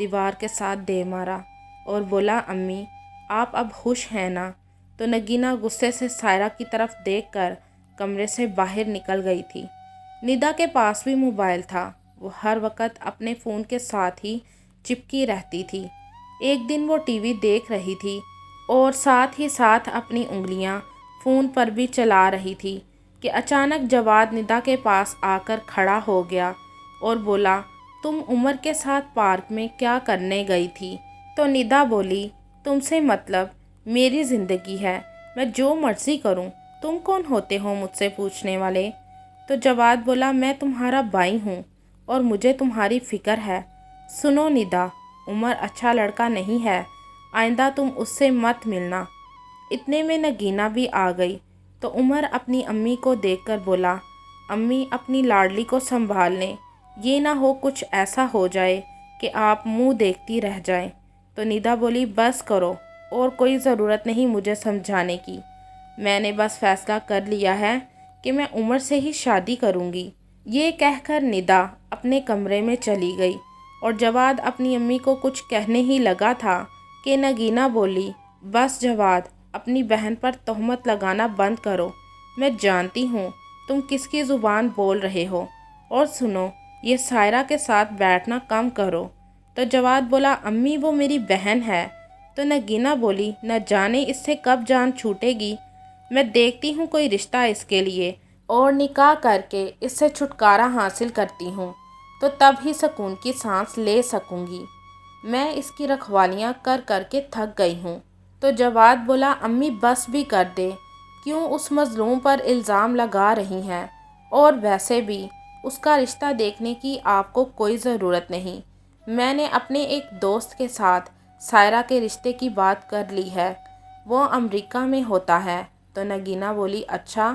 دیوار کے ساتھ دے مارا اور بولا امی آپ اب خوش ہیں نا؟ تو نگینہ غصے سے سائرہ کی طرف دیکھ کر کمرے سے باہر نکل گئی تھی۔ ندا کے پاس بھی موبائل تھا، وہ ہر وقت اپنے فون کے ساتھ ہی چپکی رہتی تھی۔ ایک دن وہ ٹی وی دیکھ رہی تھی اور ساتھ ہی ساتھ اپنی انگلیاں فون پر بھی چلا رہی تھی کہ اچانک جواد ندا کے پاس آ کر کھڑا ہو گیا اور بولا تم عمر کے ساتھ پارک میں کیا کرنے گئی تھی؟ تو ندا بولی تم سے مطلب؟ میری زندگی ہے، میں جو مرضی کروں، تم کون ہوتے ہو مجھ سے پوچھنے والے؟ تو جواد بولا میں تمہارا بھائی ہوں اور مجھے تمہاری فکر ہے۔ سنو ندا، عمر اچھا لڑکا نہیں ہے، آئندہ تم اس سے مت ملنا۔ اتنے میں نگینہ بھی آ گئی تو عمر اپنی امی کو دیکھ کر بولا امی اپنی لاڈلی کو سنبھال لیں، یہ نہ ہو کچھ ایسا ہو جائے کہ آپ منہ دیکھتی رہ جائیں۔ تو ندا بولی بس کرو، اور کوئی ضرورت نہیں مجھے سمجھانے کی، میں نے بس فیصلہ کر لیا ہے کہ میں عمر سے ہی شادی کروں گی۔ یہ کہہ کر ندا اپنے کمرے میں چلی گئی اور جواد اپنی امی کو کچھ کہنے ہی لگا تھا کہ نگینہ بولی بس جواد، اپنی بہن پر تہمت لگانا بند کرو، میں جانتی ہوں تم کس کی زبان بول رہے ہو، اور سنو یہ سائرہ کے ساتھ بیٹھنا کم کرو۔ تو جواد بولا امی وہ میری بہن ہے۔ تو نگینہ بولی نہ جانے اس سے کب جان چھوٹے گی، میں دیکھتی ہوں کوئی رشتہ اس کے لیے اور نکاح کر کے اس سے چھٹکارا حاصل کرتی ہوں، تو تب ہی سکون کی سانس لے سکوں گی، میں اس کی رکھوالیاں کر کر کے تھک گئی ہوں۔ تو جواد بولا امی بس بھی کر دے، کیوں اس مظلوم پر الزام لگا رہی ہیں، اور ویسے بھی اس کا رشتہ دیکھنے کی آپ کو کوئی ضرورت نہیں، میں نے اپنے ایک دوست کے ساتھ سائرہ کے رشتے کی بات کر لی ہے، وہ امریکہ میں ہوتا ہے۔ تو نگینہ بولی اچھا،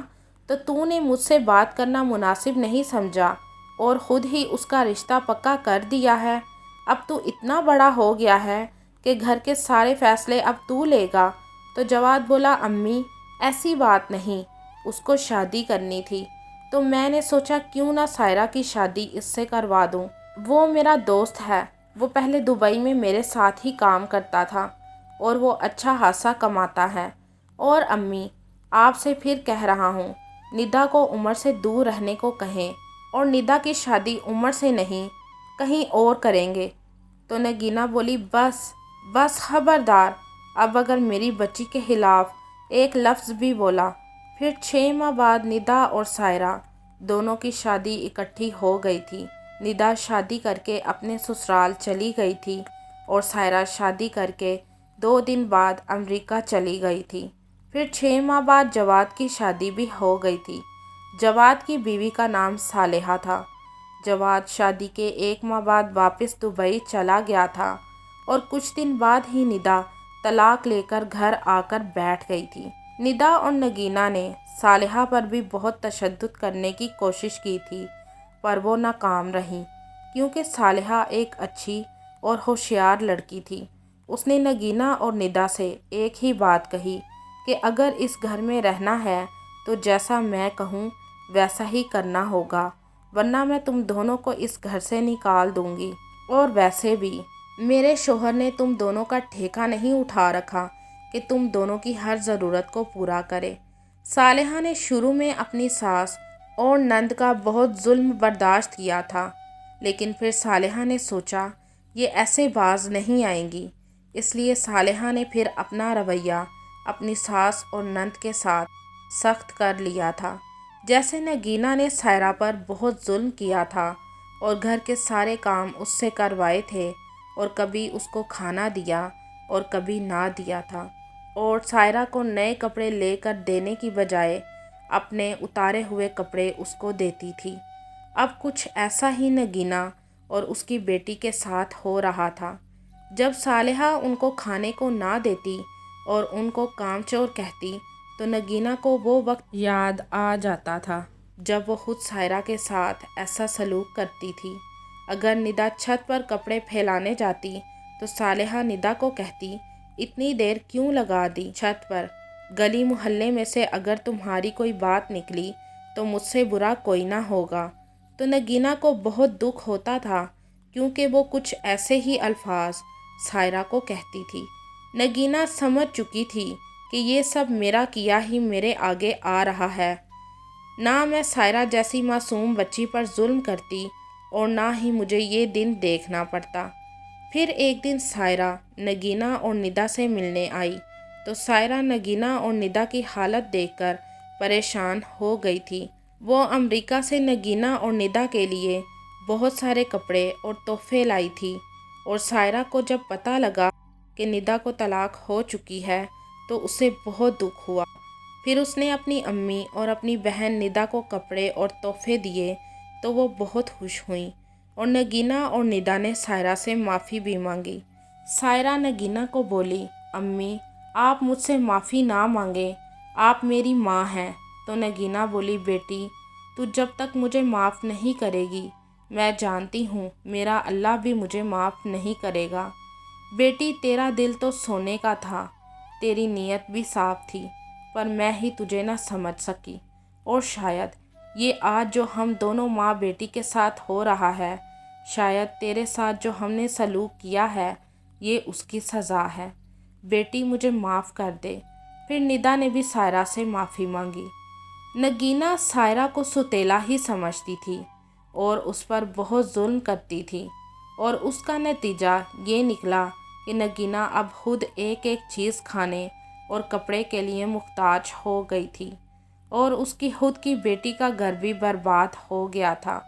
تو نے مجھ سے بات کرنا مناسب نہیں سمجھا اور خود ہی اس کا رشتہ پکا کر دیا ہے؟ اب تو اتنا بڑا ہو گیا ہے کہ گھر کے سارے فیصلے اب تو لے گا۔ تو جواد بولا امی ایسی بات نہیں، اس کو شادی کرنی تھی تو میں نے سوچا کیوں نہ سائرہ کی شادی اس سے کروا دوں، وہ میرا دوست ہے، وہ پہلے دبئی میں میرے ساتھ ہی کام کرتا تھا اور وہ اچھا خاصا کماتا ہے۔ اور امی آپ سے پھر کہہ رہا ہوں ندا کو عمر سے دور رہنے کو کہیں، اور ندا کی شادی عمر سے نہیں کہیں اور کریں گے۔ تو نگینہ بولی بس خبردار، اب اگر میری بچی کے خلاف ایک لفظ بھی بولا۔ پھر 6 ماہ بعد ندا اور سائرہ دونوں کی شادی اکٹھی ہو گئی تھی۔ ندا شادی کر کے اپنے سسرال چلی گئی تھی اور سائرہ شادی کر کے 2 دن بعد امریکہ چلی گئی تھی۔ پھر 6 ماہ بعد جواد کی شادی بھی ہو گئی تھی۔ جواد کی بیوی کا نام صالحہ تھا۔ جواد شادی کے 1 ماہ بعد واپس دبئی چلا گیا تھا اور کچھ دن بعد ہی ندا طلاق لے کر گھر آ کر بیٹھ گئی تھی۔ ندا اور نگینہ نے صالحہ پر بھی بہت تشدد کرنے کی کوشش کی تھی، پر وہ ناکام رہیں، کیونکہ صالحہ ایک اچھی اور ہوشیار لڑکی تھی۔ اس نے نگینہ اور ندا سے ایک ہی بات کہی کہ اگر اس گھر میں رہنا ہے تو جیسا میں کہوں ویسا ہی کرنا ہوگا، ورنہ میں تم دونوں کو اس گھر سے نکال دوں گی، اور ویسے بھی میرے شوہر نے تم دونوں کا ٹھیکہ نہیں اٹھا رکھا کہ تم دونوں کی ہر ضرورت کو پورا کرے۔ صالحہ نے شروع میں اپنی ساس اور نند کا بہت ظلم برداشت کیا تھا، لیکن پھر صالحہ نے سوچا یہ ایسے باز نہیں آئیں گی، اس لیے صالحہ نے پھر اپنا رویہ اپنی ساس اور نند کے ساتھ سخت کر لیا تھا۔ جیسے نگینہ نے سائرہ پر بہت ظلم کیا تھا اور گھر کے سارے کام اس سے کروائے تھے، اور کبھی اس کو کھانا دیا اور کبھی نہ دیا تھا، اور سائرہ کو نئے کپڑے لے کر دینے کی بجائے اپنے اتارے ہوئے کپڑے اس کو دیتی تھی۔ اب کچھ ایسا ہی نگینہ اور اس کی بیٹی کے ساتھ ہو رہا تھا۔ جب صالحہ ان کو کھانے کو نہ دیتی اور ان کو کام چور کہتی تو نگینہ کو وہ وقت یاد آ جاتا تھا جب وہ خود سائرہ کے ساتھ ایسا سلوک کرتی تھی۔ اگر ندا چھت پر کپڑے پھیلانے جاتی تو صالحہ ندا کو کہتی اتنی دیر کیوں لگا دی چھت پر، گلی محلے میں سے اگر تمہاری کوئی بات نکلی تو مجھ سے برا کوئی نہ ہوگا۔ تو نگینہ کو بہت دکھ ہوتا تھا کیونکہ وہ کچھ ایسے ہی الفاظ سائرہ کو کہتی تھی۔ نگینہ سمجھ چکی تھی کہ یہ سب میرا کیا ہی میرے آگے آ رہا ہے۔ نہ میں سائرہ جیسی معصوم بچی پر ظلم کرتی اور نہ ہی مجھے یہ دن دیکھنا پڑتا۔ پھر ایک دن سائرہ نگینہ اور ندا سے ملنے آئی تو سائرہ نگینہ اور ندا کی حالت دیکھ کر پریشان ہو گئی تھی۔ وہ امریکہ سے نگینہ اور ندا کے لیے بہت سارے کپڑے اور تحفے لائی تھی، اور سائرہ کو جب پتہ لگا کہ ندا کو طلاق ہو چکی ہے تو اسے بہت دکھ ہوا۔ پھر اس نے اپنی امی اور اپنی بہن ندا کو کپڑے اور تحفے دیے تو وہ بہت خوش ہوئیں، اور نگینہ اور ندا نے سائرہ سے معافی بھی مانگی۔ سائرہ نگینہ کو بولی، امی آپ مجھ سے معافی نہ مانگیں، آپ میری ماں ہیں۔ تو نگینہ بولی، بیٹی تو جب تک مجھے معاف نہیں کرے گی میں جانتی ہوں میرا اللہ بھی مجھے معاف نہیں کرے گا۔ بیٹی تیرا دل تو سونے کا تھا، تیری نیت بھی صاف تھی، پر میں ہی تجھے نہ سمجھ سکی، اور شاید یہ آج جو ہم دونوں ماں بیٹی کے ساتھ ہو رہا ہے، شاید تیرے ساتھ جو ہم نے سلوک کیا ہے یہ اس کی سزا ہے۔ بیٹی مجھے معاف کر دے۔ پھر ندا نے بھی سائرہ سے معافی مانگی۔ نگینہ سائرہ کو ستیلا ہی سمجھتی تھی اور اس پر بہت ظلم کرتی تھی، اور اس کا نتیجہ یہ نکلا کہ نگینہ اب خود ایک ایک چیز کھانے اور کپڑے کے لیے محتاج ہو گئی تھی، اور اس کی خود کی بیٹی کا گھر بھی برباد ہو گیا تھا،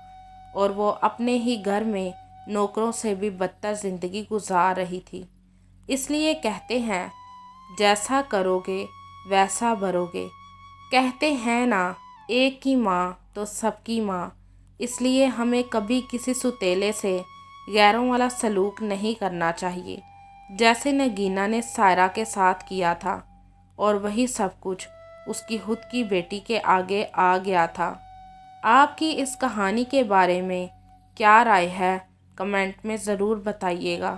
اور وہ اپنے ہی گھر میں نوکروں سے بھی بدتر زندگی گزار رہی تھی۔ اس لیے کہتے ہیں جیسا کرو گے ویسا بھرو گے۔ کہتے ہیں نا ایک کی ماں تو سب کی ماں، اس لیے ہمیں کبھی کسی ستیلے سے غیروں والا سلوک نہیں کرنا چاہیے جیسے نگینہ نے سائرہ کے ساتھ کیا تھا، اور وہی سب کچھ اس کی خود کی بیٹی کے آگے آ گیا تھا۔ آپ کی اس کہانی کے بارے میں کیا رائے ہے کمنٹ میں ضرور بتائیے گا۔